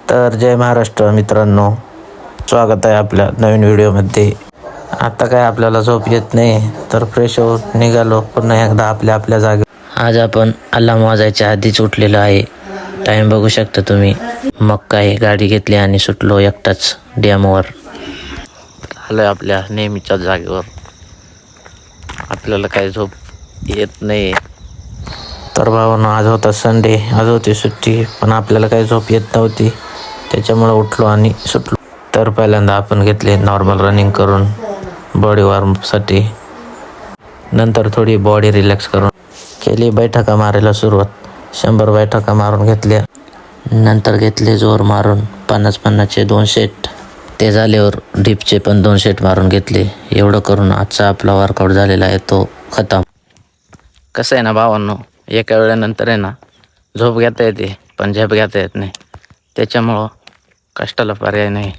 तर जय महाराष्ट्र मित्रांनो, स्वागत आहे आपल्या नवीन व्हिडिओमध्ये. आता काय आपल्याला झोप येत नाही, तर फ्रेश होऊन निघालो पुन्हा एकदा आपल्या जागे. आज आपण अलार्म वाजायच्या आधीच उठलेलो आहे. टाईम बघू शकता तुम्ही. मग काय गाडी घेतली आणि सुटलो एकटाच डॅमवर. आलोय आपल्या नेहमीच्या जागेवर. आपल्याला काय झोप येत नाही. तर भावांनो, आज होता संडे, आज होती सुट्टी, पण आपल्याला काही झोप येत नव्हती. त्याच्यामुळे उठलो आणि सुटलो. तर पहिल्यांदा आपण घेतले नॉर्मल रनिंग करून बॉडी वॉर्मसाठी. नंतर थोडी बॉडी रिलॅक्स करून केली बैठका मारायला सुरुवात. 100 बैठका मारून घेतल्या. नंतर घेतले जोर मारून 50-50चे 2 सेट. ते झाल्यावर डिपचे पण 2 सेट मारून घेतले. एवढं करून आजचा आपला वर्कआउट झालेला आहे तो खतम. कसं आहे ना भावांनो, एका वेळेनंतर आहे ना झोप घेता येते, पण झोप घेता येत नाही. त्याच्यामुळं कष्टाला पर्याय नाही.